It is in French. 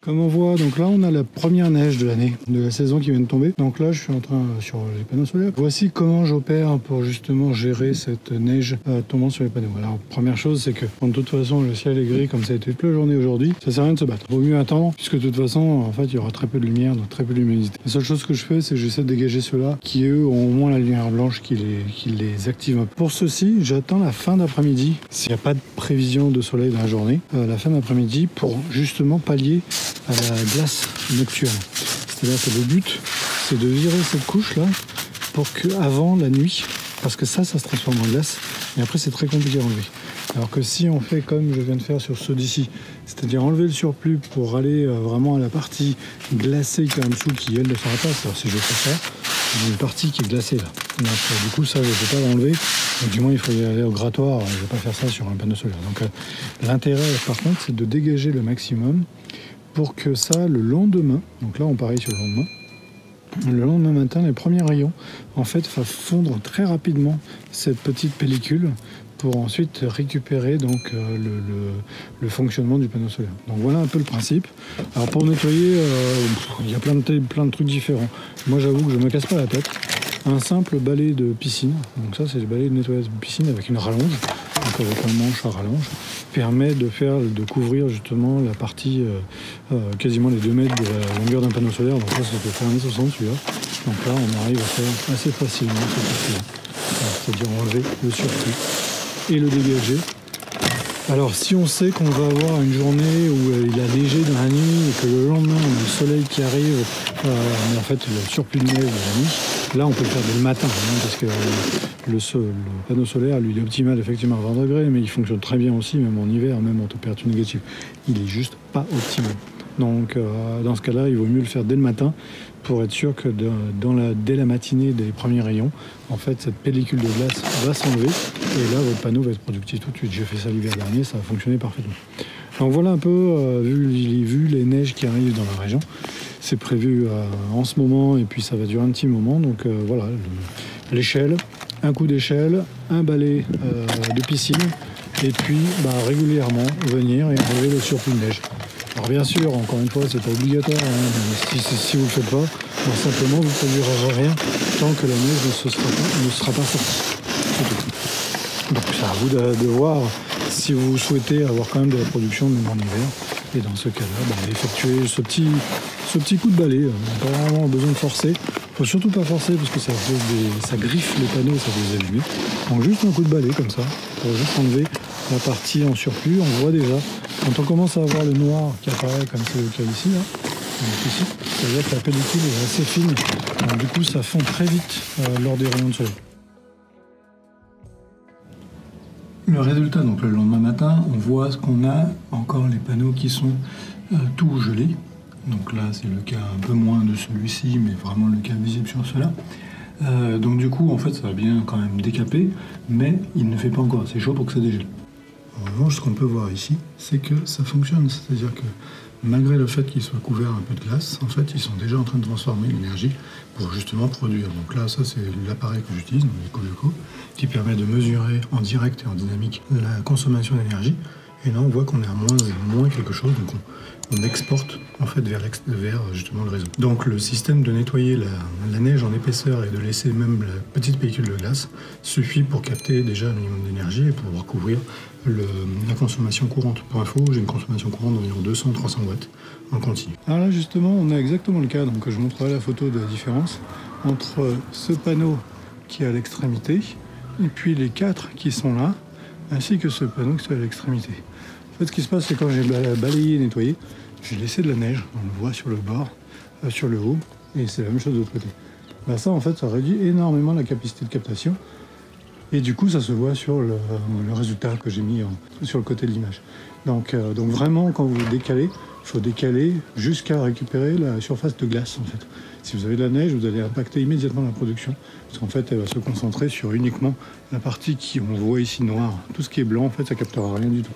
Comme on voit, donc là on a la première neige de l'année, de la saison qui vient de tomber. Donc là je suis en train sur les panneaux solaires. Voici comment j'opère pour justement gérer cette neige tombant sur les panneaux. Alors première chose, c'est que de toute façon le ciel est gris comme ça a été toute la journée aujourd'hui. Ça sert à rien de se battre. Vaut mieux attendre puisque de toute façon en fait il y aura très peu de lumière, donc très peu d'humidité. La seule chose que je fais, c'est que j'essaie de dégager ceux-là qui eux ont au moins la lumière blanche qui les active un peu. Pour ceci, j'attends la fin d'après-midi. S'il n'y a pas de prévision de soleil dans la journée, la fin d'après-midi pour justement pallier à la glace nocturne. C'est-à-dire que le but, c'est de virer cette couche-là pour que avant la nuit, parce que ça se transforme en glace, et après c'est très compliqué à enlever. Alors que si on fait comme je viens de faire sur ceux d'ici, c'est-à-dire enlever le surplus pour aller vraiment à la partie glacée qui est en dessous, qui elle ne sera pas, c'est-à-dire si je fais ça, il y a une partie qui est glacée là. Donc du coup ça je ne peux pas l'enlever, donc du moins il faut y aller au grattoir, je ne vais pas faire ça sur un panneau solaire. Donc l'intérêt par contre c'est de dégager le maximum pour que ça, le lendemain, donc là on parie sur le lendemain matin, les premiers rayons, en fait, va fondre très rapidement cette petite pellicule pour ensuite récupérer donc le fonctionnement du panneau solaire. Donc voilà un peu le principe. Alors pour nettoyer, il y a plein de trucs différents. Moi j'avoue que je ne me casse pas la tête. Un simple balai de piscine, donc ça c'est le balai de nettoyage de piscine avec une rallonge, donc avec un manche à rallonge, permet de couvrir justement la partie quasiment les 2 mètres de la longueur d'un panneau solaire. Donc ça peut faire 1,60 m celui-là. Donc là on arrive à faire assez facilement c'est-à-dire enlever le surplus et le dégager. Alors si on sait qu'on va avoir une journée où il a neigé dans la nuit et que le lendemain on a le soleil qui arrive, mais en fait le surplus de neige de la nuit, là on peut le faire dès le matin, hein, parce que le panneau solaire lui il est optimal effectivement à 20 degrés, mais il fonctionne très bien aussi même en hiver, même en température négative. Il est juste pas optimal. Donc dans ce cas-là, il vaut mieux le faire dès le matin pour être sûr que dès la matinée des premiers rayons, en fait, cette pellicule de glace va s'enlever et là, votre panneau va être productif tout de suite. J'ai fait ça l'hiver dernier, ça a fonctionné parfaitement. Donc voilà un peu, vu les neiges qui arrivent dans la région. C'est prévu en ce moment et puis ça va durer un petit moment. Donc voilà, l'échelle, un coup d'échelle, un balai de piscine et puis régulièrement venir et enlever le surplus de neige. Alors bien sûr, encore une fois, c'est pas obligatoire, hein, si vous ne le faites pas, simplement vous ne produirez rien tant que la neige ne sera pas sortie. Donc c'est à vous de voir si vous souhaitez avoir quand même de la production même en hiver. Et dans ce cas-là, effectuer ce petit coup de balai. On n'a pas vraiment besoin de forcer. Il ne faut surtout pas forcer parce que ça griffe les panneaux, ça va les allumer. Donc juste un coup de balai comme ça, pour juste enlever la partie en surplus. On voit déjà, quand on commence à avoir le noir qui apparaît comme c'est le cas ici, ça veut dire que la pellicule est assez fine. Donc du coup, ça fond très vite lors des rayons de soleil. Le résultat, donc le lendemain matin, on voit ce qu'on a encore les panneaux qui sont tout gelés. Donc là, c'est le cas un peu moins de celui-ci, mais vraiment le cas visible sur ceux-là. Donc du coup, en fait, ça va bien quand même décaper, mais il ne fait pas encore assez chaud pour que ça dégèle. En revanche, ce qu'on peut voir ici, c'est que ça fonctionne. C'est-à-dire que malgré le fait qu'il soit couvert un peu de glace, en fait, ils sont déjà en train de transformer l'énergie pour justement produire. Donc là, ça, c'est l'appareil que j'utilise, donc Coleco, qui permet de mesurer en direct et en dynamique la consommation d'énergie. Et là, on voit qu'on est à moins quelque chose, donc on exporte en fait vers justement le réseau. Donc le système de nettoyer la neige en épaisseur et de laisser même la petite pellicule de glace suffit pour capter déjà un minimum d'énergie et pouvoir couvrir la consommation courante. Pour info, j'ai une consommation courante d'environ 200-300 watts en continu. Alors là justement, on a exactement le cas, donc je montrerai la photo de la différence entre ce panneau qui est à l'extrémité et puis les 4 qui sont là, ainsi que ce panneau qui est à l'extrémité. En fait, ce qui se passe, c'est quand j'ai balayé et nettoyé, j'ai laissé de la neige, on le voit sur le bord, sur le haut, et c'est la même chose de l'autre côté. Ça, en fait, ça réduit énormément la capacité de captation, et du coup, ça se voit sur le résultat que j'ai mis sur le côté de l'image. Donc vraiment, quand vous décalez, il faut décaler jusqu'à récupérer la surface de glace, en fait. Si vous avez de la neige, vous allez impacter immédiatement la production, parce qu'en fait, elle va se concentrer sur uniquement la partie on voit ici noire. Tout ce qui est blanc, en fait, ça ne captera rien du tout.